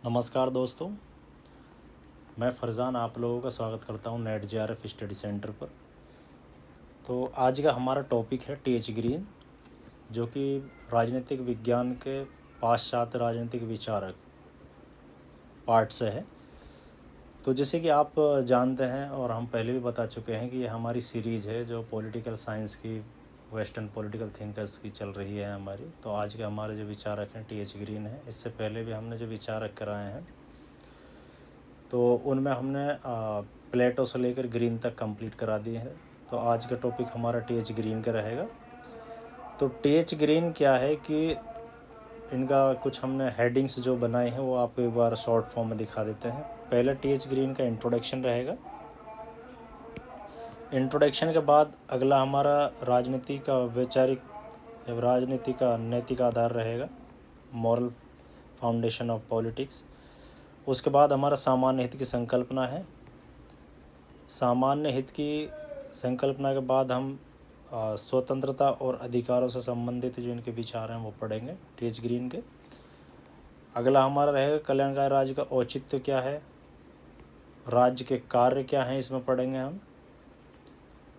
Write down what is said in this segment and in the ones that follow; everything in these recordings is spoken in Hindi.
नमस्कार दोस्तों, मैं फ़रज़ान आप लोगों का स्वागत करता हूं नेट जेआरएफ स्टडी सेंटर पर। तो आज का हमारा टॉपिक है टी.एच. ग्रीन, जो कि राजनीतिक विज्ञान के पाश्चात्य राजनीतिक विचारक पार्ट से है। तो जैसे कि आप जानते हैं और हम पहले भी बता चुके हैं कि ये हमारी सीरीज़ है जो पॉलिटिकल साइंस की, वेस्टर्न पॉलिटिकल थिंकर्स की चल रही है हमारी। तो आज के हमारे जो विचारक हैं टी.एच. ग्रीन है। इससे पहले भी हमने जो विचारक कराए हैं तो उनमें हमने प्लेटो से लेकर ग्रीन तक कंप्लीट करा दिए हैं। तो आज का टॉपिक हमारा टी.एच. ग्रीन का रहेगा। तो टी.एच. ग्रीन क्या है कि इनका कुछ हमने हेडिंग्स जो बनाए हैं वो आपको एक बार शॉर्ट फॉर्म में दिखा देते हैं। पहले टी.एच. ग्रीन का इंट्रोडक्शन रहेगा। इंट्रोडक्शन के बाद अगला हमारा राजनीति का वैचारिक या राजनीति का नैतिक आधार रहेगा, मॉरल फाउंडेशन ऑफ पॉलिटिक्स। उसके बाद हमारा सामान्य हित की संकल्पना है। सामान्य हित की संकल्पना के बाद हम स्वतंत्रता और अधिकारों से संबंधित जो इनके विचार हैं वो पढ़ेंगे टी.एच. ग्रीन के। अगला हमारा रहेगा कल्याणकारी राज्य का औचित्य क्या है, राज्य के कार्य क्या हैं, इसमें पढ़ेंगे हम।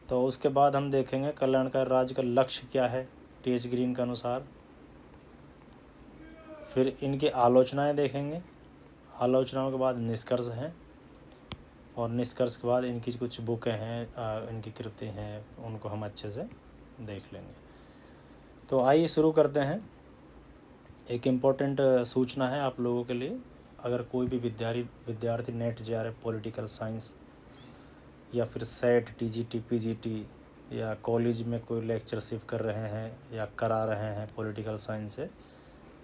तो उसके बाद हम देखेंगे कल्याणकारी राज्य का लक्ष्य क्या है टी.एच. ग्रीन के अनुसार। फिर इनकी आलोचनाएं देखेंगे, आलोचनाओं के बाद निष्कर्ष हैं, और निष्कर्ष के बाद इनकी कुछ बुकें हैं, इनकी कृति हैं, उनको हम अच्छे से देख लेंगे। तो आइए शुरू करते हैं। एक इम्पोर्टेंट सूचना है आप लोगों के लिए। अगर कोई भी विद्यार्थी नेट जेआरएफ पॉलिटिकल साइंस या फिर सेट टीजीटी पीजीटी या कॉलेज में कोई लेक्चरशिप कर रहे हैं या करा रहे हैं पॉलिटिकल साइंस से,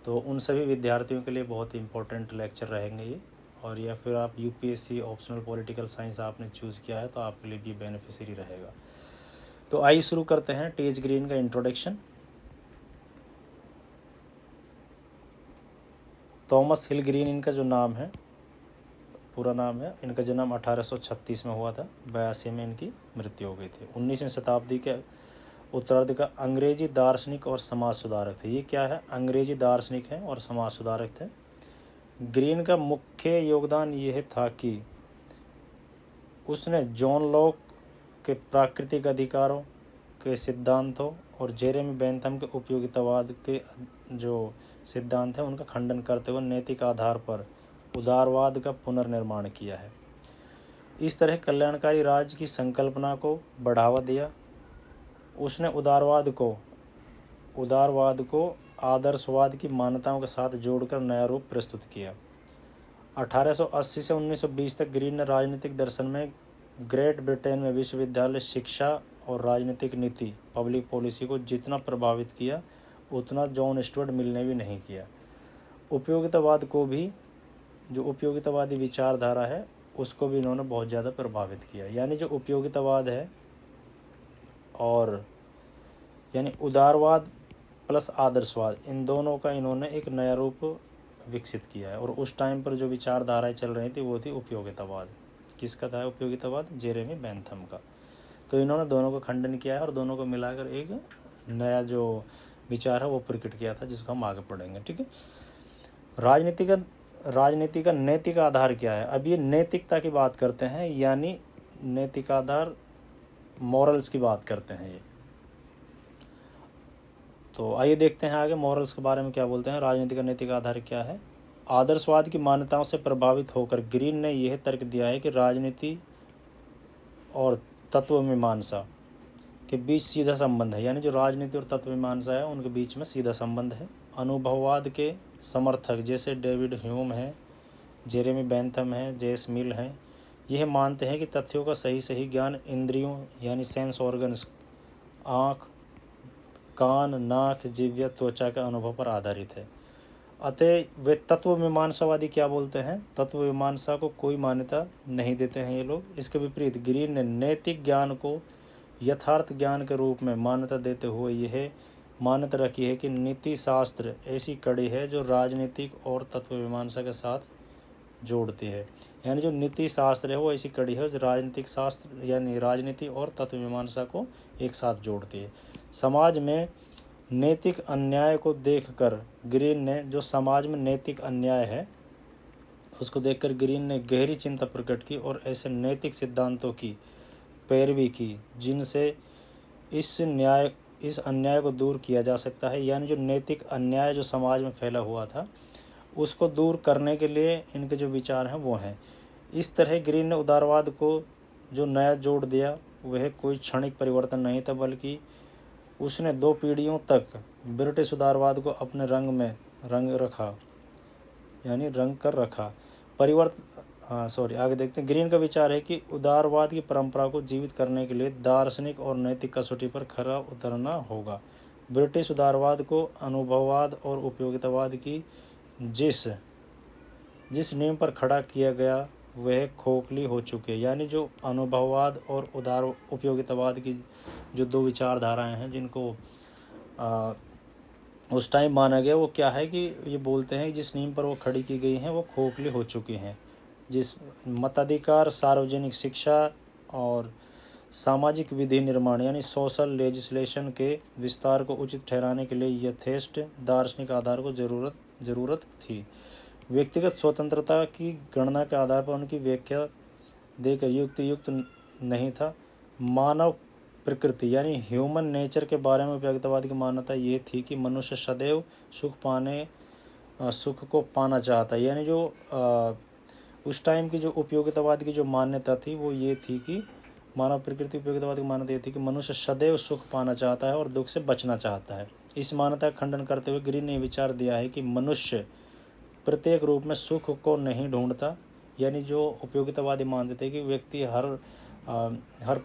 तो उन सभी विद्यार्थियों के लिए बहुत इम्पोर्टेंट लेक्चर रहेंगे ये। और या फिर आप यूपीएससी ऑप्शनल पॉलिटिकल साइंस आपने चूज़ किया है तो आपके लिए भी बेनिफिशियरी रहेगा। तो आइए शुरू करते हैं टी.एच. ग्रीन का इंट्रोडक्शन। थॉमस हिल ग्रीन इनका जो नाम है, पूरा नाम है। इनका जन्म 1836 में हुआ था, 82 में इनकी मृत्यु हो गई थी। 19वीं शताब्दी के उत्तरार्ध का अंग्रेजी दार्शनिक और समाज सुधारक थे। ये क्या है, अंग्रेजी दार्शनिक हैं और समाज सुधारक थे। ग्रीन का मुख्य योगदान ये था कि उसने जॉन लॉक के प्राकृतिक अधिकारों के सिद्धांतों और जेरेमी बेंथम के उपयोगितावाद के जो सिद्धांत हैं उनका खंडन करते हुए नैतिक आधार पर उदारवाद का पुनर्निर्माण किया है। इस तरह कल्याणकारी राज्य की संकल्पना को बढ़ावा दिया। उसने उदारवाद को आदर्शवाद की मान्यताओं के साथ जोड़कर नया रूप प्रस्तुत किया। 1880 से 1920 तक ग्रीन ने राजनीतिक दर्शन में ग्रेट ब्रिटेन में विश्वविद्यालय शिक्षा और राजनीतिक नीति पब्लिक पॉलिसी को जितना प्रभावित किया उतना जॉन स्टुअर्ट मिल ने भी नहीं किया। उपयोगितावाद को भी, जो उपयोगितावादी विचारधारा है उसको भी इन्होंने बहुत ज़्यादा प्रभावित किया। यानी जो उपयोगितावाद है और यानी उदारवाद प्लस आदर्शवाद, इन दोनों का इन्होंने एक नया रूप विकसित किया है। और उस टाइम पर जो विचारधाराएं चल रही थी वो थी उपयोगितावाद। किसका था उपयोगितावाद? जेरेमी बेंथम का। तो इन्होंने दोनों का खंडन किया है और दोनों को मिलाकर एक नया जो विचार है वो प्रकट किया था, जिसको हम आगे पढ़ेंगे। ठीक है। राजनीति का नैतिक आधार क्या है? अब ये नैतिकता की बात करते हैं, यानी नैतिक आधार मॉरल्स की बात करते हैं ये। तो आइए देखते हैं आगे मॉरल्स के बारे में क्या बोलते हैं। राजनीति का नैतिक आधार क्या है? आदर्शवाद की मान्यताओं से प्रभावित होकर ग्रीन ने यह तर्क दिया है कि राजनीति और तत्वमीमांसा के बीच सीधा संबंध है। यानी जो राजनीति और तत्वमीमांसा है उनके बीच में सीधा संबंध है। अनुभववाद के समर्थक जैसे डेविड ह्यूम है, जेरेमी बेंथम है, जेस मिल हैं, यह मानते हैं कि तथ्यों का सही ज्ञान इंद्रियों यानी सेंस ऑर्गन्स, आँख, कान, नाक, जिह्वा, त्वचा के अनुभव पर आधारित है। अतः वे तत्वमीमांसावादी क्या बोलते हैं? तत्वमीमांसा को कोई मान्यता नहीं देते हैं ये लोग। इसके विपरीत ग्रीन ने नैतिक ज्ञान को यथार्थ ज्ञान के रूप में मान्यता देते हुए यह मान्यता रखी है कि नीति शास्त्र ऐसी कड़ी है जो राजनीतिक और तत्वमीमांसा के साथ जोड़ती है। यानी जो नीति शास्त्र है वो ऐसी कड़ी है जो राजनीतिक शास्त्र यानी राजनीति और तत्वमीमांसा को एक साथ जोड़ती है। समाज में नैतिक अन्याय को देखकर ग्रीन ने, जो समाज में नैतिक अन्याय है उसको देखकर ग्रीन ने गहरी चिंता प्रकट की और ऐसे नैतिक सिद्धांतों की पैरवी की जिनसे इस अन्याय को दूर किया जा सकता है। यानी जो नैतिक अन्याय जो समाज में फैला हुआ था उसको दूर करने के लिए इनके जो विचार हैं वो हैं। इस तरह ग्रीन ने उदारवाद को जो नया जोड़ दिया वह कोई क्षणिक परिवर्तन नहीं था, बल्कि उसने 2 पीढ़ियों तक ब्रिटिश उदारवाद को अपने रंग कर रखा। आगे देखते हैं। ग्रीन का विचार है कि उदारवाद की परंपरा को जीवित करने के लिए दार्शनिक और नैतिक कसौटी पर खरा उतरना होगा। ब्रिटिश उदारवाद को अनुभववाद और उपयोगितावाद की जिस नींव पर खड़ा किया गया वह खोखली हो चुके। यानी जो अनुभववाद और उपयोगितावाद की जो 2 विचारधाराएं हैं जिनको उस टाइम माना गया, वो क्या है कि ये बोलते हैं जिस नींव पर वो खड़ी की गई हैं वो खोखली हो चुकी हैं। जिस मताधिकार, सार्वजनिक शिक्षा और सामाजिक विधि निर्माण यानी सोशल लेजिस्लेशन के विस्तार को उचित ठहराने के लिए यथेष्ट दार्शनिक आधार को ज़रूरत थी। व्यक्तिगत स्वतंत्रता की गणना के आधार पर उनकी व्याख्या देकर युक्त नहीं था। मानव प्रकृति यानी ह्यूमन नेचर के बारे में उपयोगितावाद की मान्यता ये थी कि मनुष्य सदैव सुख को पाना चाहता है। यानी जो उस टाइम की जो उपयोगितावाद की जो मान्यता थी वो ये थी कि मानव प्रकृति उपयोगितावाद की मान्यता ये थी कि मनुष्य सदैव सुख पाना चाहता है और दुख से बचना चाहता है। इस मान्यता का खंडन करते हुए ग्रीन ने विचार दिया है कि मनुष्य प्रत्येक रूप में सुख को नहीं ढूंढता। यानी जो उपयोगितावादी मानते थे कि व्यक्ति हर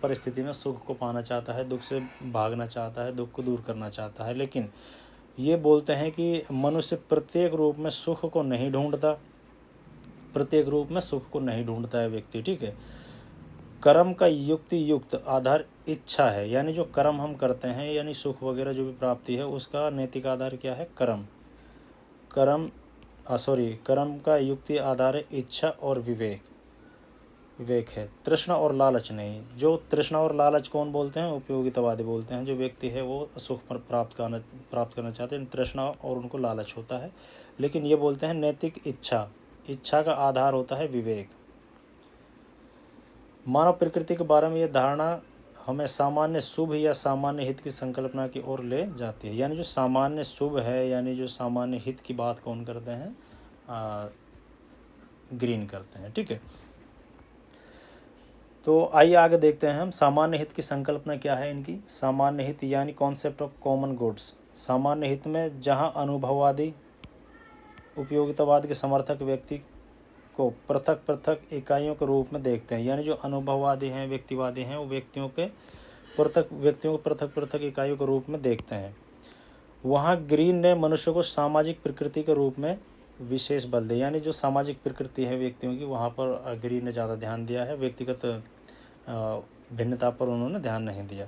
परिस्थिति में सुख को पाना चाहता है, दुख से भागना चाहता है, दुख को दूर करना चाहता है, लेकिन ये बोलते हैं कि मनुष्य प्रत्येक रूप में सुख को नहीं ढूंढता है व्यक्ति। ठीक है। कर्म का युक्त आधार इच्छा है। यानी जो कर्म हम करते हैं यानी सुख वगैरह जो भी प्राप्ति है उसका नैतिक आधार क्या है? कर्म का युक्ति आधार है इच्छा और विवेक है, तृष्णा और लालच नहीं। जो तृष्णा और लालच कौन बोलते हैं? उपयोगितावादी बोलते हैं। जो व्यक्ति है वो सुख पर प्राप्त करना चाहते हैं, तृष्णा और उनको लालच होता है। लेकिन ये बोलते हैं नैतिक इच्छा का आधार होता है विवेक। मानव प्रकृति के बारे में यह धारणा हमें सामान्य शुभ या सामान्य हित की संकल्पना की ओर ले जाती है। यानी जो सामान्य शुभ है यानी जो सामान्य हित की बात कौन करते हैं? ग्रीन करते हैं। ठीक है। तो आइए आगे देखते हैं हम सामान्य हित की संकल्पना क्या है इनकी। सामान्य हित यानी कॉन्सेप्ट ऑफ कॉमन गुड्स। सामान्य हित में जहां अनुभववादी उपयोगितावाद के समर्थक व्यक्ति को पृथक इकाइयों के रूप में देखते हैं। यानी जो अनुभववादी हैं, व्यक्तिवादी हैं, वो व्यक्तियों को पृथक इकाइयों के रूप में देखते हैं। वहाँ ग्रीन ने मनुष्य को सामाजिक प्रकृति के रूप में विशेष बल दिया। यानी जो सामाजिक प्रकृति है व्यक्तियों की वहाँ पर ग्रीन ने ज़्यादा ध्यान दिया है, व्यक्तिगत भिन्नता पर उन्होंने ध्यान नहीं दिया।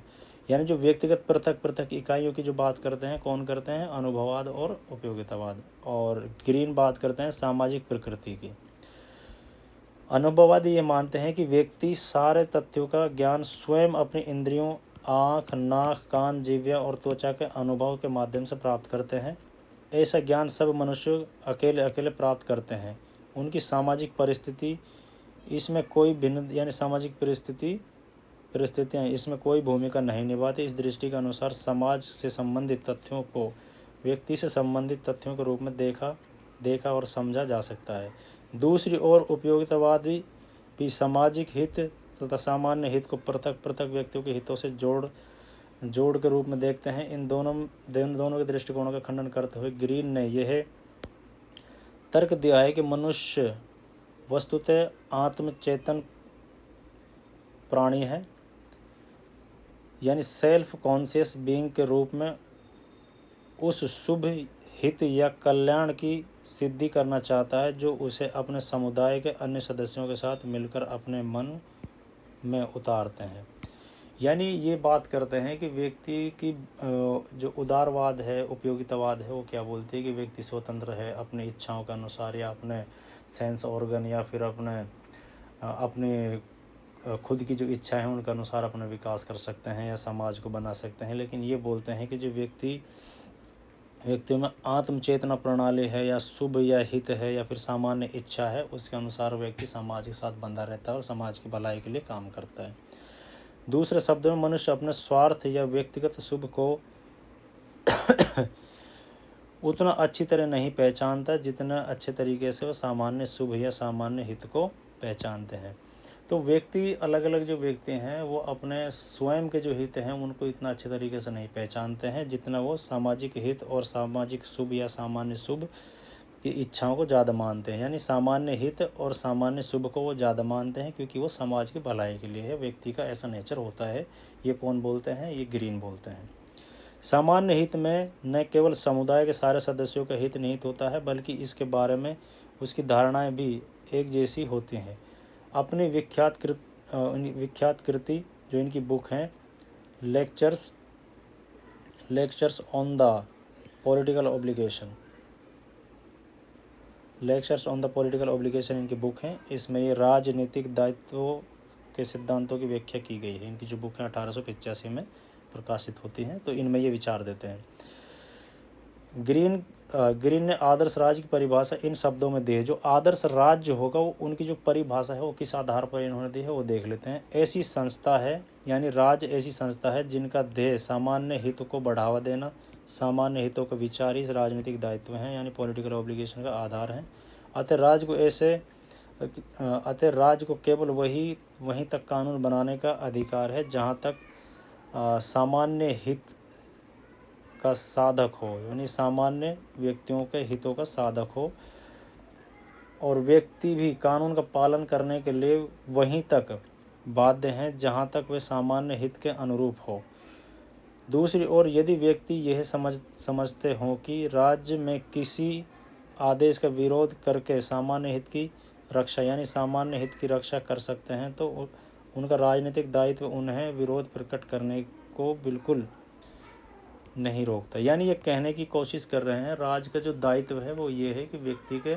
यानी जो व्यक्तिगत पृथक इकाइयों की जो बात करते हैं कौन करते हैं? अनुभववाद और उपयोगितावाद। और ग्रीन बात करते हैं सामाजिक प्रकृति की। अनुभववादी ये मानते हैं कि व्यक्ति सारे तथ्यों का ज्ञान स्वयं अपनी इंद्रियों आँख, नाक, कान, जिह्वा और त्वचा के अनुभव के माध्यम से प्राप्त करते हैं। ऐसा ज्ञान सब मनुष्य अकेले प्राप्त करते हैं। उनकी सामाजिक परिस्थिति इसमें कोई भिन्न यानी सामाजिक परिस्थितियाँ इसमें कोई भूमिका नहीं निभाती। इस दृष्टि के अनुसार समाज से संबंधित तथ्यों को व्यक्ति से संबंधित तथ्यों के रूप में देखा और समझा जा सकता है। दूसरी ओर उपयोगितावादी भी सामाजिक हित तथा सामान्य हित को पृथक व्यक्तियों के हितों से जोड़ के रूप में देखते हैं। इन दोनों के दृष्टिकोणों का खंडन करते हुए ग्रीन ने यह तर्क दिया है कि मनुष्य वस्तुतः आत्मचेतन प्राणी है। यानी सेल्फ कॉन्शियस बीइंग के रूप में उस शुभ हित या कल्याण की सिद्धि करना चाहता है जो उसे अपने समुदाय के अन्य सदस्यों के साथ मिलकर अपने मन में उतारते हैं। यानी ये बात करते हैं कि व्यक्ति की जो उदारवाद है, उपयोगितावाद है, वो क्या बोलती है कि व्यक्ति स्वतंत्र है अपनी इच्छाओं के अनुसार या अपने सेंस ऑर्गन या फिर अपने खुद की जो इच्छा है उनके अनुसार अपना विकास कर सकते हैं या समाज को बना सकते हैं। लेकिन ये बोलते हैं कि जो व्यक्ति व्यक्तियों में आत्म चेतना प्रणाली है या शुभ या हित है या फिर सामान्य इच्छा है, उसके अनुसार व्यक्ति समाज के साथ बंधा रहता है और समाज की भलाई के लिए काम करता है। दूसरे शब्दों में मनुष्य अपने स्वार्थ या व्यक्तिगत शुभ को उतना अच्छी तरह नहीं पहचानता जितना अच्छे तरीके से वो सामान्य शुभ या सामान्य हित को पहचानते हैं। तो व्यक्ति अलग अलग जो व्यक्ति हैं वो अपने स्वयं के जो हित हैं उनको इतना अच्छे तरीके से नहीं पहचानते हैं जितना वो सामाजिक हित और सामाजिक शुभ या सामान्य शुभ की इच्छाओं को ज़्यादा मानते हैं। यानी सामान्य हित और सामान्य शुभ को वो ज़्यादा मानते हैं क्योंकि वो समाज की भलाई के लिए है। व्यक्ति का ऐसा नेचर होता है। ये कौन बोलते हैं? ये ग्रीन बोलते हैं। सामान्य हित में न केवल समुदाय के सारे सदस्यों का हित निहित होता है बल्कि इसके बारे में उसकी धारणाएं भी एक जैसी होती हैं। अपनी विख्यात कृति जो इनकी बुक है lectures on the political obligation, lectures on the political obligation इनकी बुक है। इसमें ये राजनीतिक दायित्वों के सिद्धांतों की व्याख्या की गई है। इनकी जो बुक है 1885 में प्रकाशित होती हैं। तो इनमें ये विचार देते हैं। ग्रीन ने आदर्श राज्य की परिभाषा इन शब्दों में दी है। जो आदर्श राज्य होगा वो उनकी जो परिभाषा है वो किस आधार पर इन्होंने दी है वो देख लेते हैं। ऐसी संस्था है यानी राज्य ऐसी संस्था है जिनका ध्येय सामान्य हित को बढ़ावा देना, सामान्य हितों का विचार ही राजनीतिक दायित्व हैं यानी पॉलिटिकल ऑब्लिगेशन का आधार है। अतः राज्य को केवल वहीं तक कानून बनाने का अधिकार है जहाँ तक सामान्य हित का साधक हो, यानी सामान्य व्यक्तियों के हितों का साधक हो, और व्यक्ति भी कानून का पालन करने के लिए वहीं तक बाध्य हैं जहां तक वे सामान्य हित के अनुरूप हो। दूसरी ओर यदि व्यक्ति यह समझते हों कि राज्य में किसी आदेश का विरोध करके सामान्य हित की रक्षा यानी सामान्य हित की रक्षा कर सकते हैं तो उनका राजनीतिक दायित्व उन्हें विरोध प्रकट करने को बिल्कुल नहीं रोकता। यानी ये कहने की कोशिश कर रहे हैं राज्य का जो दायित्व है वो ये है कि व्यक्ति के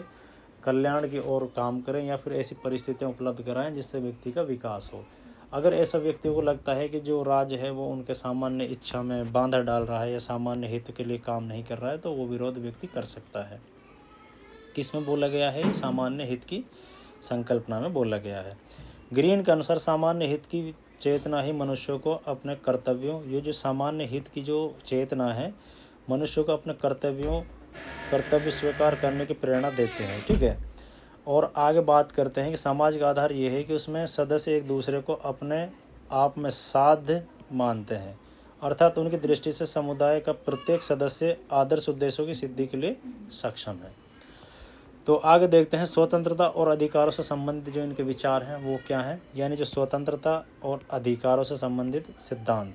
कल्याण की ओर काम करें या फिर ऐसी परिस्थितियां उपलब्ध कराएं जिससे व्यक्ति का विकास हो। अगर ऐसा व्यक्तियों को लगता है कि जो राज्य है वो उनके सामान्य इच्छा में बांधा डाल रहा है या सामान्य हित के लिए काम नहीं कर रहा है तो वो विरोध व्यक्ति कर सकता है। किस में बोला गया है? सामान्य हित की संकल्पना में बोला गया है। ग्रीन के अनुसार सामान्य हित की चेतना ही मनुष्यों को अपने कर्तव्यों, ये जो सामान्य हित की जो चेतना है मनुष्यों को अपने कर्तव्य स्वीकार करने की प्रेरणा देते हैं। ठीक है। और आगे बात करते हैं कि समाज का आधार ये है कि उसमें सदस्य एक दूसरे को अपने आप में साध्य मानते हैं, अर्थात उनकी दृष्टि से समुदाय का प्रत्येक सदस्य आदर्श उद्देश्यों की सिद्धि के लिए सक्षम है। तो आगे देखते हैं स्वतंत्रता और अधिकारों से संबंधित जो इनके विचार हैं वो क्या हैं। यानी जो स्वतंत्रता और अधिकारों से संबंधित सिद्धांत।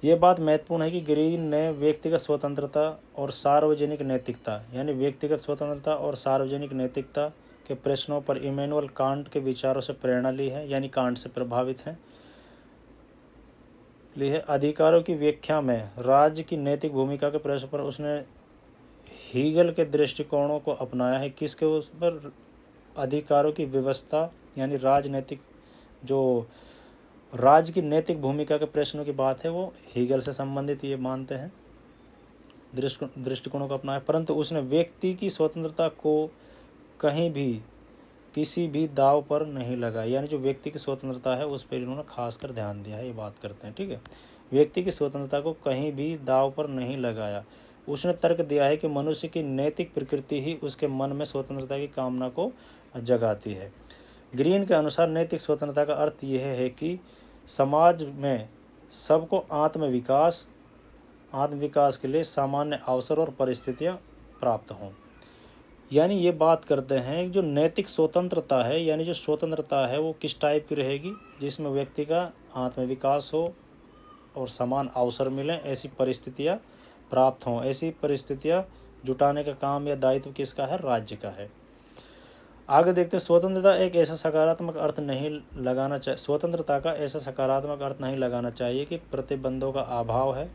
ये बात महत्वपूर्ण है कि ग्रीन ने व्यक्तिगत स्वतंत्रता और सार्वजनिक नैतिकता यानी व्यक्तिगत स्वतंत्रता और सार्वजनिक नैतिकता के प्रश्नों पर इमैनुअल कांट के विचारों से प्रेरणा ली है, यानी कांट से प्रभावित ली है। अधिकारों की व्याख्या में राज्य की नैतिक भूमिका के प्रश्न पर उसने हीगल के दृष्टिकोणों को अपनाया है। किसके उस पर? अधिकारों की व्यवस्था यानी राजनीतिक जो राज्य की नैतिक भूमिका के प्रश्नों की बात है वो हीगल से संबंधित ये मानते हैं, दृष्टिकोणों को अपनाया। परंतु उसने व्यक्ति की स्वतंत्रता को कहीं भी किसी भी दाव पर नहीं लगाया। यानी जो व्यक्ति की स्वतंत्रता है उस पर इन्होंने खासकर ध्यान दिया है, ये बात करते हैं। ठीक है। व्यक्ति की स्वतंत्रता को कहीं भी दाव पर नहीं लगाया। उसने तर्क दिया है कि मनुष्य की नैतिक प्रकृति ही उसके मन में स्वतंत्रता की कामना को जगाती है। ग्रीन के अनुसार नैतिक स्वतंत्रता का अर्थ यह है कि समाज में सबको आत्मविकास के लिए सामान्य अवसर और परिस्थितियां प्राप्त हों। यानी ये बात करते हैं जो नैतिक स्वतंत्रता है यानी जो स्वतंत्रता है वो किस टाइप की रहेगी? जिसमें व्यक्ति का आत्मविकास हो और समान अवसर मिलें, ऐसी परिस्थितियां प्राप्त हों। ऐसी परिस्थितियां जुटाने का काम या दायित्व किसका है? राज्य का है। आगे देखते हैं स्वतंत्रता एक ऐसा सकारात्मक अर्थ नहीं लगाना चाहिए स्वतंत्रता का ऐसा सकारात्मक अर्थ नहीं लगाना चाहिए कि प्रतिबंधों का अभाव है,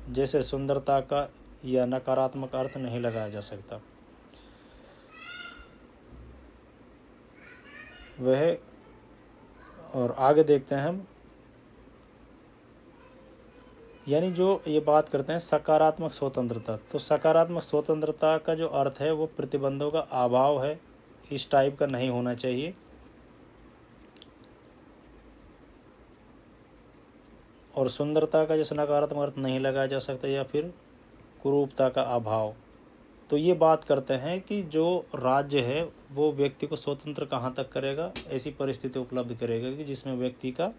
जैसे सुंदरता का यह नकारात्मक अर्थ नहीं लगाया जा सकता। वह और आगे देखते हैं हम यानी जो ये बात करते हैं सकारात्मक स्वतंत्रता, तो सकारात्मक स्वतंत्रता का जो अर्थ है वो प्रतिबंधों का अभाव है, इस टाइप का नहीं होना चाहिए। और सुंदरता का जैसे नकारात्मक अर्थ नहीं लगाया जा सकता, या फिर कुरूपता का अभाव। तो ये बात करते हैं कि जो राज्य है वो व्यक्ति को स्वतंत्र कहाँ तक करेगा, ऐसी परिस्थिति उपलब्ध करेगा कि जिसमें व्यक्ति का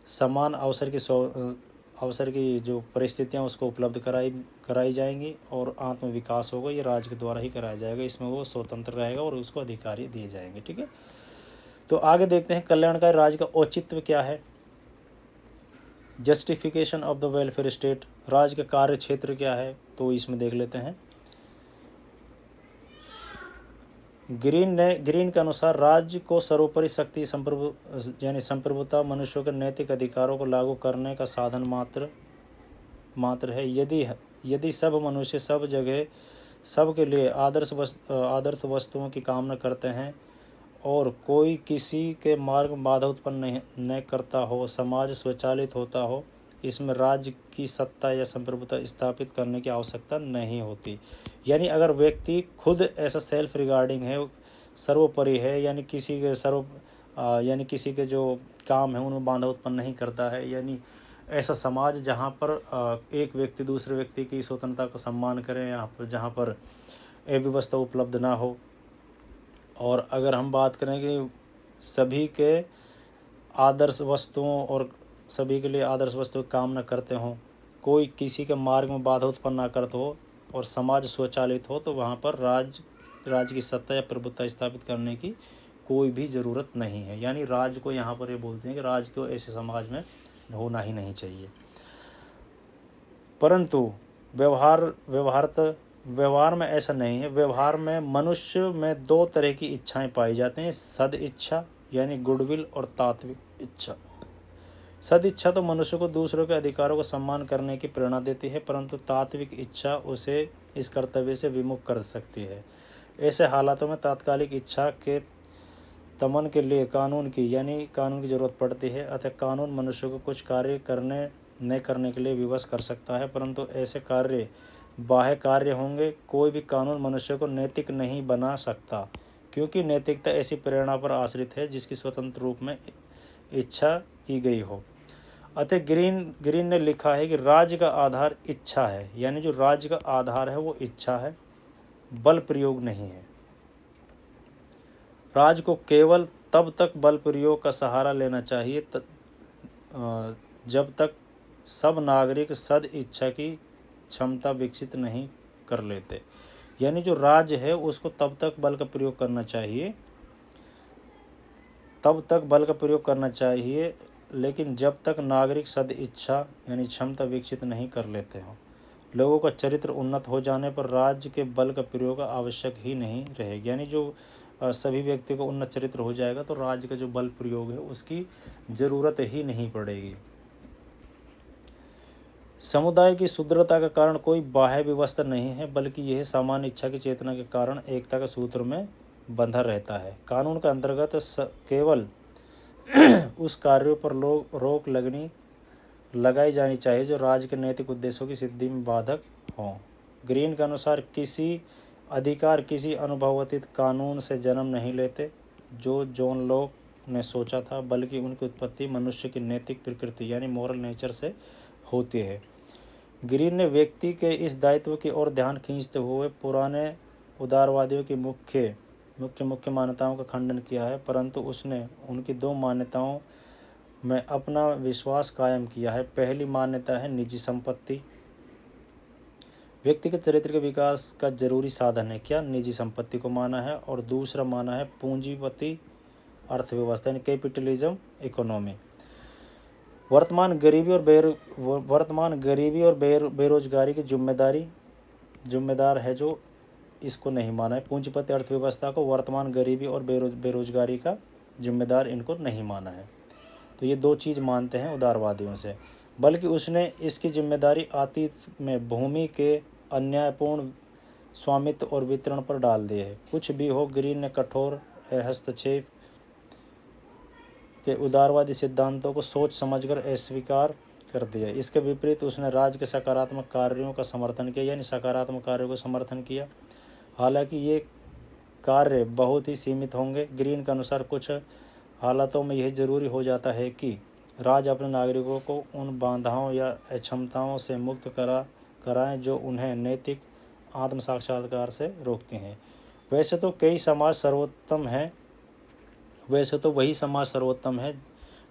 समान अवसर की जो परिस्थितियाँ उसको उपलब्ध कराई जाएंगी और आत्म विकास होगा, ये राज्य के द्वारा ही कराया जाएगा। इसमें वो स्वतंत्र रहेगा और उसको अधिकारी दिए जाएंगे। ठीक है, तो आगे देखते हैं कल्याणकारी राज्य का औचित्य क्या है। Justification of the welfare state, राज्य का कार्य क्षेत्र क्या है, तो इसमें देख लेते हैं। ग्रीन के अनुसार राज्य को सर्वोपरि शक्ति संप्रभुता मनुष्यों के नैतिक अधिकारों को लागू करने का साधन मात्र है। यदि सब मनुष्य सब जगह सबके लिए आदर्श वस्तुओं की कामना करते हैं और कोई किसी के मार्ग में बाधा उत्पन्न न करता हो, समाज स्वचालित होता हो, इसमें राज्य की सत्ता या संप्रभुता स्थापित करने की आवश्यकता नहीं होती। यानी अगर व्यक्ति खुद ऐसा सेल्फ रिगार्डिंग है, सर्वोपरि है, यानी किसी के जो काम है उनमें बाधा उत्पन्न नहीं करता है, यानी ऐसा समाज जहाँ पर एक व्यक्ति दूसरे व्यक्ति की स्वतंत्रता का सम्मान करे, जहाँ पर अव्यवस्था उपलब्ध ना हो। और अगर हम बात करें कि सभी के आदर्श वस्तुओं और सभी के लिए आदर्श वस्तुओं की कामना करते हों, कोई किसी के मार्ग में बाधा उत्पन्न ना करता हो और समाज स्वचालित हो, तो वहाँ पर राज्य की सत्ता या प्रभुत्व स्थापित करने की कोई भी ज़रूरत नहीं है। यानी राज्य को यहाँ पर ये बोलते हैं कि राज्य को ऐसे समाज में होना ही नहीं चाहिए। परंतु व्यवहार में ऐसा नहीं है। व्यवहार में मनुष्य में दो तरह की इच्छाएं पाई जाती हैं, सद इच्छा यानी गुडविल और तात्विक इच्छा। सद इच्छा तो मनुष्य को दूसरों के अधिकारों को सम्मान करने की प्रेरणा देती है, परंतु तात्विक इच्छा उसे इस कर्तव्य से विमुख कर सकती है। ऐसे हालातों में तात्कालिक इच्छा के दमन के लिए कानून की ज़रूरत पड़ती है। अतः कानून मनुष्य को कुछ कार्य न करने के लिए विवश कर सकता है, परंतु ऐसे कार्य बाह्य कार्य होंगे। कोई भी कानून मनुष्य को नैतिक नहीं बना सकता, क्योंकि नैतिकता ऐसी प्रेरणा पर आश्रित है जिसकी स्वतंत्र रूप में इच्छा की गई हो। अतः ग्रीन ने लिखा है कि राज्य का आधार इच्छा है, यानी जो राज्य का आधार है वो इच्छा है, बल प्रयोग नहीं है। राज्य को केवल तब तक बल प्रयोग का सहारा लेना चाहिए जब तक सब नागरिक सद इच्छा की क्षमता विकसित नहीं कर लेते। यानी जो राज्य है उसको तब तक बल का प्रयोग करना चाहिए, लेकिन जब तक नागरिक सद इच्छा यानी क्षमता विकसित नहीं कर लेते हों। लोगों का चरित्र उन्नत हो जाने पर राज्य के बल का प्रयोग आवश्यक ही नहीं रहेगा। यानी जो सभी व्यक्ति को उन्नत चरित्र हो जाएगा तो राज्य का जो बल प्रयोग है उसकी ज़रूरत ही नहीं पड़ेगी। समुदाय की सुदृढ़ता का कारण कोई बाह्य व्यवस्था नहीं है, बल्कि यह सामान्य इच्छा की चेतना के कारण एकता के सूत्र में बंधा रहता है। कानून के अंतर्गत केवल उस कार्यों पर रोक लगाई जानी चाहिए जो राज्य के नैतिक उद्देश्यों की सिद्धि में बाधक हों। ग्रीन के अनुसार किसी अधिकार किसी अनुभवातीत कानून से जन्म नहीं लेते जो जॉन लॉक ने सोचा था, बल्कि उनकी उत्पत्ति मनुष्य की नैतिक प्रकृति यानी मोरल नेचर से होती है। ग्रीन ने व्यक्ति के इस दायित्व की ओर ध्यान खींचते हुए पुराने उदारवादियों की मुख्य मान्यताओं का खंडन किया है, परंतु उसने उनकी दो मान्यताओं में अपना विश्वास कायम किया है। पहली मान्यता है निजी संपत्ति व्यक्ति के चरित्र के विकास का जरूरी साधन है। क्या निजी संपत्ति को माना है, और दूसरा माना है पूंजीपति अर्थव्यवस्था यानी कैपिटलिज्म इकोनॉमी। वर्तमान गरीबी और बेरोजगारी की जिम्मेदार है जो इसको नहीं माना है। पूंजीपति अर्थव्यवस्था को वर्तमान गरीबी और बेरोजगारी का जिम्मेदार इनको नहीं माना है। तो ये दो चीज़ मानते हैं उदारवादियों से, बल्कि उसने इसकी जिम्मेदारी अतीत में भूमि के अन्यायपूर्ण स्वामित्व और वितरण पर डाल दी है। कुछ भी हो, ग्रीन ने कठोर हस्तक्षेप के उदारवादी सिद्धांतों को सोच समझकर अस्वीकार कर दिया। इसके विपरीत उसने राज्य के सकारात्मक कार्यों का समर्थन किया, यानी सकारात्मक कार्यों को समर्थन किया। हालांकि ये कार्य बहुत ही सीमित होंगे। ग्रीन के अनुसार कुछ हालातों में यह जरूरी हो जाता है कि राज्य अपने नागरिकों को उन बाधाओं या अक्षमताओं से मुक्त कराएं जो उन्हें नैतिक आत्म साक्षात्कार से रोकती हैं। वैसे तो वही समाज सर्वोत्तम है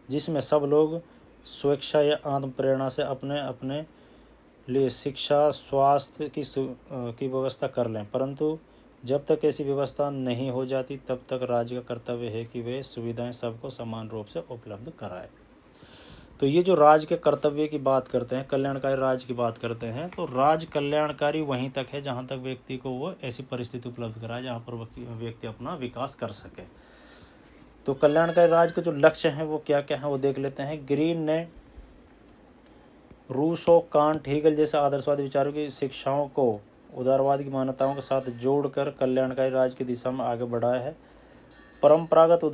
जिसमें सब लोग स्वेच्छा या आत्म प्रेरणा से अपने अपने लिए शिक्षा, स्वास्थ्य की व्यवस्था कर लें। परंतु जब तक ऐसी व्यवस्था नहीं हो जाती तब तक राज्य का कर्तव्य है कि वे सुविधाएं सबको समान रूप से उपलब्ध कराए। तो ये जो राज्य के कर्तव्य की बात करते हैं, कल्याणकारी राज्य की बात करते हैं, तो राज्य कल्याणकारी वहीं तक है जहाँ तक व्यक्ति को वो ऐसी परिस्थिति उपलब्ध कराए जहाँ पर व्यक्ति अपना विकास कर सके। तो कल्याणकारी राज्य के जो लक्ष्य हैं वो क्या क्या हैं वो देख लेते हैं। ग्रीन ने रूसो, कांट, हीगल जैसे आदर्शवादी विचारों की शिक्षाओं को उदारवाद की मान्यताओं के साथ जोड़कर कल्याणकारी राज्य की दिशा में आगे बढ़ाया है। परंपरागत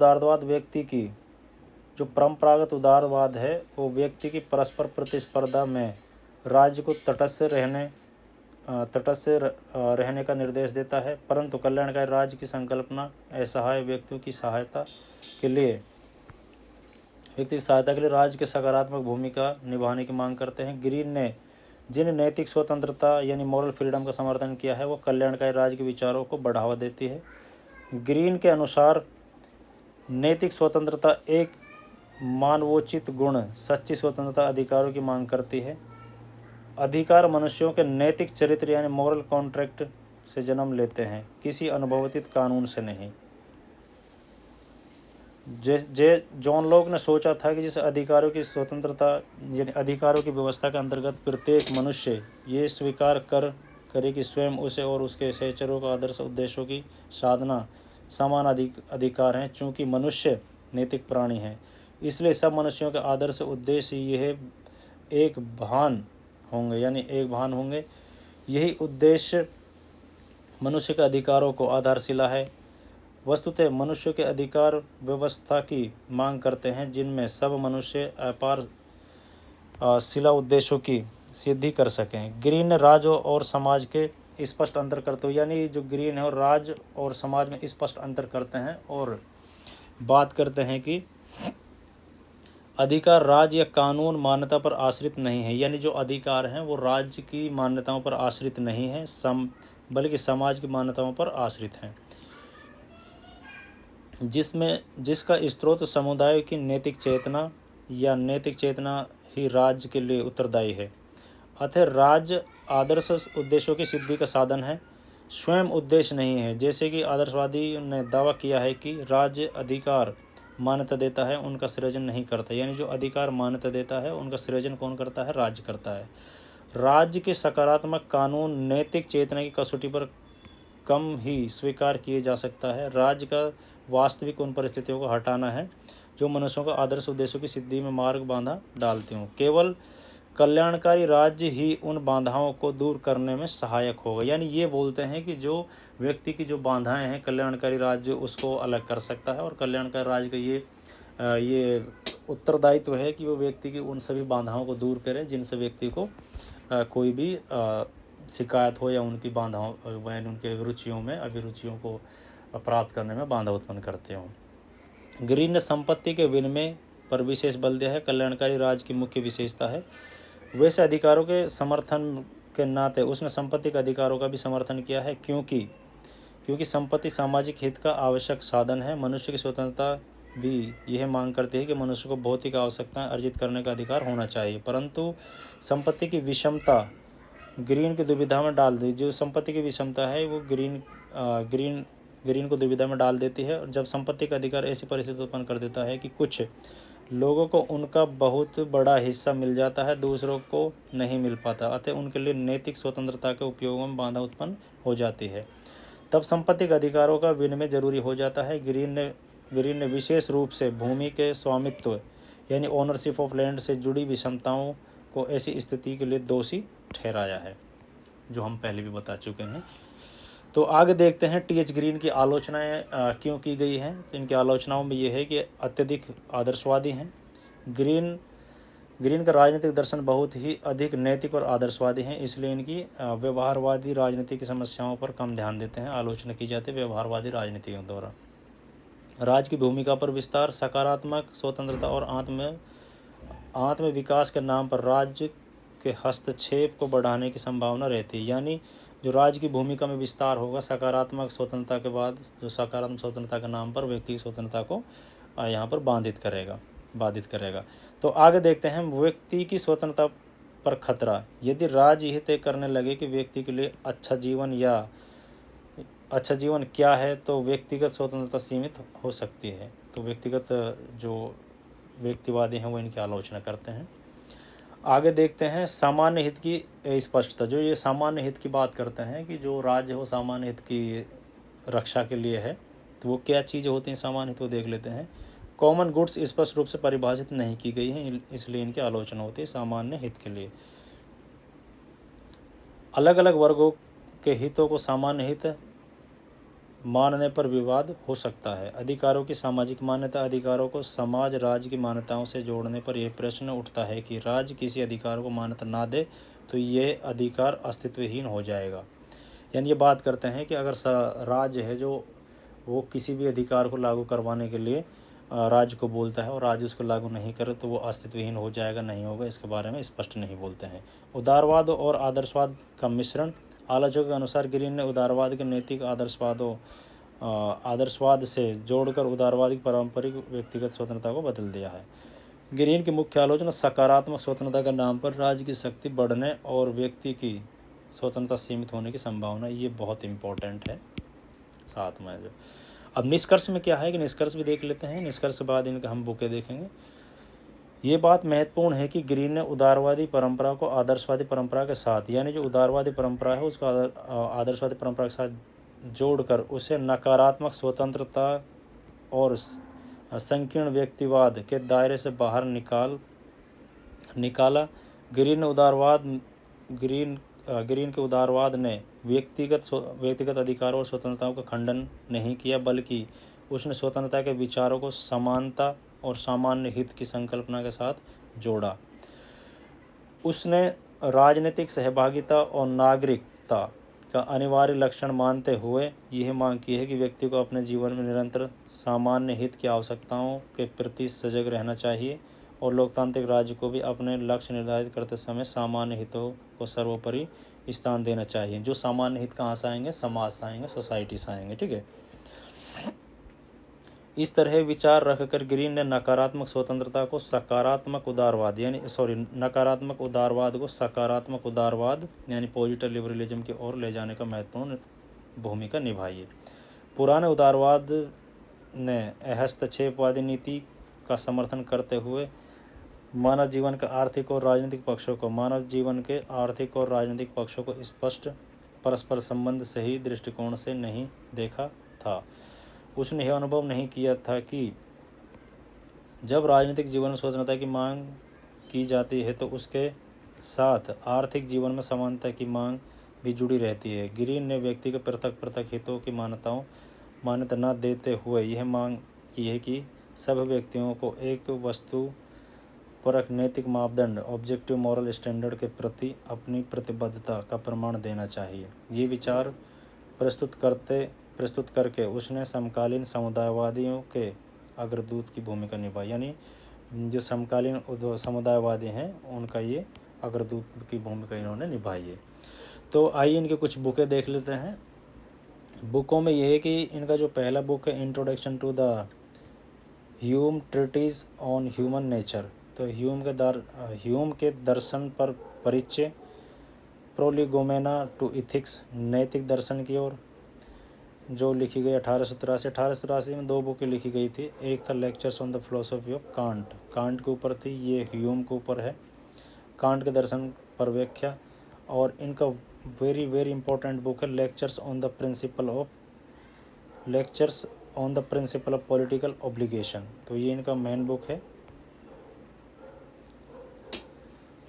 उदारवाद है वो व्यक्ति की परस्पर प्रतिस्पर्धा में राज्य को तटस्थ रहने का निर्देश देता है, परंतु कल्याणकारी राज्य की संकल्पना असहाय व्यक्तियों की सहायता के लिए राज्य के सकारात्मक भूमिका निभाने की मांग करते हैं। ग्रीन ने जिन नैतिक स्वतंत्रता यानी मॉरल फ्रीडम का समर्थन किया है वो कल्याणकारी राज्य के विचारों को बढ़ावा देती है। ग्रीन के अनुसार नैतिक स्वतंत्रता एक मानवोचित गुण, सच्ची स्वतंत्रता अधिकारों की मांग करती है। अधिकार मनुष्यों के नैतिक चरित्र यानी मॉरल कॉन्ट्रैक्ट से जन्म लेते हैं, किसी अनुभवतित कानून से नहीं। जॉन लॉक ने सोचा था कि जिस अधिकारों की स्वतंत्रता यानी अधिकारों की व्यवस्था के अंतर्गत प्रत्येक मनुष्य ये स्वीकार करे कि स्वयं उसे और उसके सहचरों का आदर्श उद्देश्यों की साधना समान अधिकार हैं। चूँकि मनुष्य नैतिक प्राणी हैं, इसलिए सब मनुष्यों के आदर्श उद्देश्य यह एक भान होंगे। यही उद्देश्य मनुष्य के अधिकारों को आधारशिला है। वस्तुतः मनुष्य के अधिकार व्यवस्था की मांग करते हैं जिनमें सब मनुष्य अपार शिला उद्देश्यों की सिद्धि कर सकें। ग्रीन राज्य और समाज के स्पष्ट अंतर करते हुए, यानी जो ग्रीन है और राज्य और समाज में स्पष्ट अंतर करते हैं और बात करते हैं कि अधिकार राज्य या कानून मान्यता पर आश्रित नहीं है, यानी जो अधिकार हैं वो राज्य की मान्यताओं पर आश्रित नहीं है बल्कि समाज की मान्यताओं पर आश्रित हैं, जिसका स्रोत समुदाय की नैतिक चेतना ही राज्य के लिए उत्तरदायी है। अतः राज्य आदर्श उद्देश्यों की सिद्धि का साधन है, स्वयं उद्देश्य नहीं है। जैसे कि आदर्शवादी ने दावा किया है कि राज्य अधिकार मान्यता देता है, उनका सृजन नहीं करता, यानी जो अधिकार मान्यता देता है उनका सृजन कौन करता है? राज्य करता है। राज्य के सकारात्मक कानून नैतिक चेतना की कसौटी पर कम ही स्वीकार किए जा सकता है। राज्य का वास्तविक उन परिस्थितियों को हटाना है जो मनुष्यों को आदर्श उद्देश्यों की सिद्धि में मार्ग बाधा डालती हूँ। केवल कल्याणकारी राज्य ही उन बाधाओं को दूर करने में सहायक होगा, यानी ये बोलते हैं कि जो व्यक्ति की जो बाधाएं हैं कल्याणकारी राज्य उसको अलग कर सकता है, और कल्याणकारी राज्य का ये उत्तरदायित्व है कि वो व्यक्ति की उन सभी बाधाओं को दूर करे जिनसे व्यक्ति को कोई भी शिकायत हो या उनकी बाधाओं यानी उनके रुचियों में अभिरुचियों को प्राप्त करने में बाधा उत्पन्न करते हों। ग्रीन ने संपत्ति के विनिमय पर विशेष बल दिया है, कल्याणकारी राज्य की मुख्य विशेषता है। वैसे अधिकारों के समर्थन के नाते उसने संपत्ति के अधिकारों का भी समर्थन किया है, क्योंकि संपत्ति सामाजिक हित का आवश्यक साधन है। मनुष्य की स्वतंत्रता भी यह मांग करती है कि मनुष्य को भौतिक आवश्यकताएं अर्जित करने का अधिकार होना चाहिए, परंतु संपत्ति की विषमता ग्रीन की दुविधा में डाल दी। जो संपत्ति की विषमता है वो ग्रीन को दुविधा में डाल देती है, और जब संपत्ति का अधिकार ऐसी परिस्थिति उत्पन्न कर देता है कि कुछ लोगों को उनका बहुत बड़ा हिस्सा मिल जाता है, दूसरों को नहीं मिल पाता, अतः उनके लिए नैतिक स्वतंत्रता के उपयोग में बाधा उत्पन्न हो जाती है। तब संपत्ति के अधिकारों का विनिमय जरूरी हो जाता है। ग्रीन ने विशेष रूप से भूमि के स्वामित्व यानी ओनरशिप ऑफ लैंड से जुड़ी विषमताओं को ऐसी स्थिति के लिए दोषी ठहराया है, जो हम पहले भी बता चुके हैं। तो आगे देखते हैं टी.एच. ग्रीन की आलोचनाएं क्यों की गई हैं। तो इनकी आलोचनाओं में ये है कि अत्यधिक आदर्शवादी हैं। ग्रीन ग्रीन का राजनीतिक दर्शन बहुत ही अधिक नैतिक और आदर्शवादी है, इसलिए इनकी व्यवहारवादी राजनीति की समस्याओं पर कम ध्यान देते हैं। आलोचना की जाती है व्यवहारवादी राजनीतियों द्वारा। राज्य की भूमिका पर विस्तार, सकारात्मक स्वतंत्रता और आत्म विकास के नाम पर राज्य के हस्तक्षेप को बढ़ाने की संभावना रहती है। यानी जो राज्य की भूमिका में विस्तार होगा सकारात्मक स्वतंत्रता के बाद, जो सकारात्मक स्वतंत्रता के नाम पर व्यक्ति की स्वतंत्रता को यहाँ पर बाधित करेगा। तो आगे देखते हैं व्यक्ति की स्वतंत्रता पर खतरा। यदि राज्य यह तय करने लगे कि व्यक्ति के लिए अच्छा जीवन क्या है, तो व्यक्तिगत स्वतंत्रता सीमित हो सकती है। तो व्यक्तिगत जो व्यक्तिवादी हैं वो इनकी आलोचना करते हैं। आगे देखते हैं सामान्य हित की स्पष्टता। जो ये सामान्य हित की बात करते हैं कि जो राज्य हो सामान्य हित की रक्षा के लिए है, तो वो क्या चीज़ें होती हैं सामान्य हित, वो देख लेते हैं। कॉमन गुड्स स्पष्ट रूप से परिभाषित नहीं की गई हैं, इसलिए इनकी आलोचना होती है सामान्य हित के लिए। अलग अलग वर्गों के हितों को सामान्य हित मानने पर विवाद हो सकता है। अधिकारों की सामाजिक मान्यता। अधिकारों को समाज राज्य की मान्यताओं से जोड़ने पर यह प्रश्न उठता है कि राज्य किसी अधिकार को मान्यता ना दे तो यह अधिकार अस्तित्वहीन हो जाएगा। यानी ये बात करते हैं कि अगर राज्य है जो वो किसी भी अधिकार को लागू करवाने के लिए राज्य को बोलता है और राज्य उसको लागू नहीं करे तो वो अस्तित्वहीन हो जाएगा, नहीं होगा, इसके बारे में स्पष्ट नहीं बोलते हैं। उदारवाद और आदर्शवाद का मिश्रण। आलोचकों के अनुसार ग्रीन ने उदारवाद के नैतिक आदर्शवाद से जोड़कर उदारवाद की पारंपरिक व्यक्तिगत स्वतंत्रता को बदल दिया है। ग्रीन की मुख्य आलोचना सकारात्मक स्वतंत्रता के नाम पर राज्य की शक्ति बढ़ने और व्यक्ति की स्वतंत्रता सीमित होने की संभावना, ये बहुत इम्पोर्टेंट है साथ में। जो अब निष्कर्ष में क्या है कि निष्कर्ष भी देख लेते हैं, निष्कर्ष के बाद इनका हम बुके देखेंगे। ये बात महत्वपूर्ण है कि ग्रीन ने उदारवादी परंपरा को आदर्शवादी परंपरा के साथ, यानी जो उदारवादी परंपरा है उसको आदर्शवादी परंपरा के साथ जोड़कर उसे नकारात्मक स्वतंत्रता और संकीर्ण व्यक्तिवाद के दायरे से बाहर निकाला। ग्रीन के उदारवाद ने व्यक्तिगत अधिकारों और स्वतंत्रताओं का खंडन नहीं किया, बल्कि उसने स्वतंत्रता के विचारों को समानता और सामान्य हित की संकल्पना के साथ जोड़ा। उसने राजनीतिक सहभागिता और नागरिकता का अनिवार्य लक्षण मानते हुए यह मांग की है कि व्यक्ति को अपने जीवन में निरंतर सामान्य हित की आवश्यकताओं के प्रति सजग रहना चाहिए और लोकतांत्रिक राज्य को भी अपने लक्ष्य निर्धारित करते समय सामान्य हितों को सर्वोपरि स्थान देना चाहिए। जो सामान्य हित कहाँ से आएंगे? समाज से आएंगे, सोसाइटी से आएंगे। ठीक है, इस तरह विचार रखकर ग्रीन ने नकारात्मक स्वतंत्रता को सकारात्मक उदारवाद नकारात्मक उदारवाद को सकारात्मक उदारवाद यानी पॉजिटिव लिबरलिज्म की ओर ले जाने का महत्वपूर्ण भूमिका निभाई है। पुराने उदारवाद ने हस्तक्षेपवादी नीति का समर्थन करते हुए मानव जीवन के आर्थिक और राजनीतिक पक्षों को स्पष्ट परस्पर संबंध सही दृष्टिकोण से नहीं देखा था। उसने यह अनुभव नहीं किया था कि जब राजनीतिक जीवन में स्वतंत्रता की मांग की जाती है तो उसके साथ आर्थिक जीवन में समानता की मांग भी जुड़ी रहती है। ग्रीन ने व्यक्ति के पृथक हितों की मान्यता न देते हुए यह मांग की है कि सब व्यक्तियों को एक वस्तु परक नैतिक मापदंड ऑब्जेक्टिव मॉरल स्टैंडर्ड के प्रति अपनी प्रतिबद्धता का प्रमाण देना चाहिए। ये विचार प्रस्तुत करके उसने समकालीन समुदायवादियों के अग्रदूत की भूमिका निभाई। यानी जो समकालीन समुदायवादी हैं उनका ये अग्रदूत की भूमिका इन्होंने निभाई है। तो आइए इनके कुछ बुकें देख लेते हैं। बुकों में ये है कि इनका जो पहला बुक है introduction to the Hume treatise on human nature, तो ह्यूम के दर्शन पर परिचय, प्रोलिगोमेना टू इथिक्स, नैतिक दर्शन की ओर, जो लिखी गई 1883 में 2 बुकें लिखी गई थी। एक था lectures on the philosophy of can't के ऊपर थी, ये ह्यूम के ऊपर है, कांट के दर्शन पर व्याख्या। और इनका वेरी इंपॉर्टेंट बुक है lectures on the principle of political obligation, तो ये इनका मेन बुक है।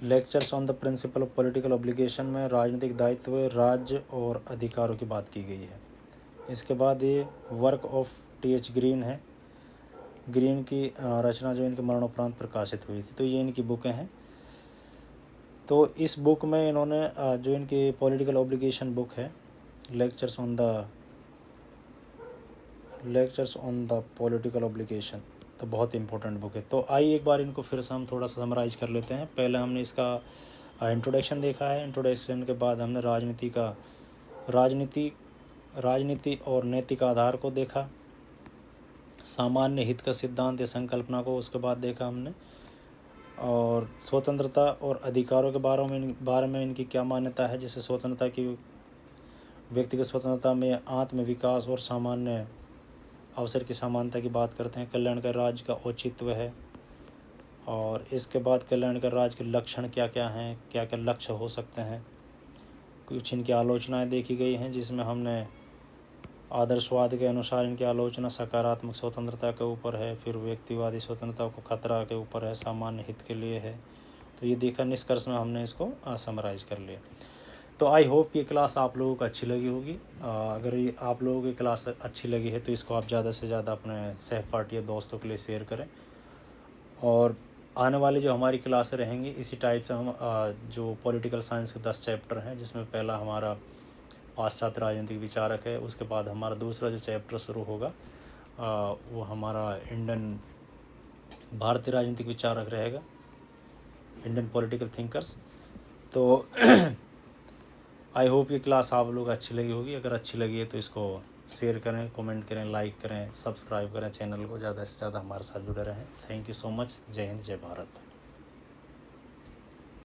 Lectures on the principle of political obligation में राजनीतिक दायित्व, राज्य और अधिकारों की बात की गई है। इसके बाद ये वर्क ऑफ टी.एच. ग्रीन है, ग्रीन की रचना जो इनके मरणोपरांत प्रकाशित हुई थी। तो ये इनकी बुकें हैं। तो इस बुक में इन्होंने जो इनकी पॉलिटिकल ऑब्लिगेशन बुक है, lectures on the political obligation, तो बहुत इंपॉर्टेंट बुक है। तो आइए एक बार इनको फिर से हम थोड़ा सा समराइज़ कर लेते हैं। पहले हमने इसका इंट्रोडक्शन देखा है। इंट्रोडक्शन के बाद हमने राजनीति और नैतिक आधार को देखा, सामान्य हित का सिद्धांत या संकल्पना को उसके बाद देखा हमने, और स्वतंत्रता और अधिकारों के बारे में इनकी क्या मान्यता है। जैसे स्वतंत्रता की, व्यक्तिगत स्वतंत्रता में आत्मविकास और सामान्य अवसर की समानता की बात करते हैं। कल्याणकारी राज्य का औचित्य है, और इसके बाद कल्याणकारी राज्य के लक्षण क्या क्या हैं, क्या क्या लक्ष्य हो सकते हैं। कुछ इनकी आलोचनाएं देखी गई हैं, जिसमें हमने आदर्शवाद के अनुसार इनकी आलोचना सकारात्मक स्वतंत्रता के ऊपर है, फिर व्यक्तिवादी स्वतंत्रता को खतरा के ऊपर है, सामान्य हित के लिए है। तो ये देखा, निष्कर्ष में हमने इसको समराइज़ कर लिया। तो आई होप ये क्लास आप लोगों को अच्छी लगी होगी। अगर ये आप लोगों की क्लास अच्छी लगी है तो इसको आप ज़्यादा से ज़्यादा अपने सहपाठी या दोस्तों के लिए शेयर करें। और आने वाली जो हमारी क्लासें रहेंगी इसी टाइप से हम जो पॉलिटिकल साइंस के 10 चैप्टर हैं, जिसमें पहला हमारा पाश्चात्य राजनीतिक विचारक है, उसके बाद हमारा दूसरा जो चैप्टर शुरू होगा वो हमारा भारतीय राजनीतिक विचारक रहेगा, इंडियन पॉलिटिकल थिंकर्स। तो आई होप ये क्लास आप लोग अच्छी लगी होगी। अगर अच्छी लगी है तो इसको शेयर करें, कमेंट करें, लाइक करें, सब्सक्राइब करें चैनल को, ज़्यादा से ज़्यादा हमारे साथ जुड़े रहें। Thank you so much. जय हिंद, जय भारत।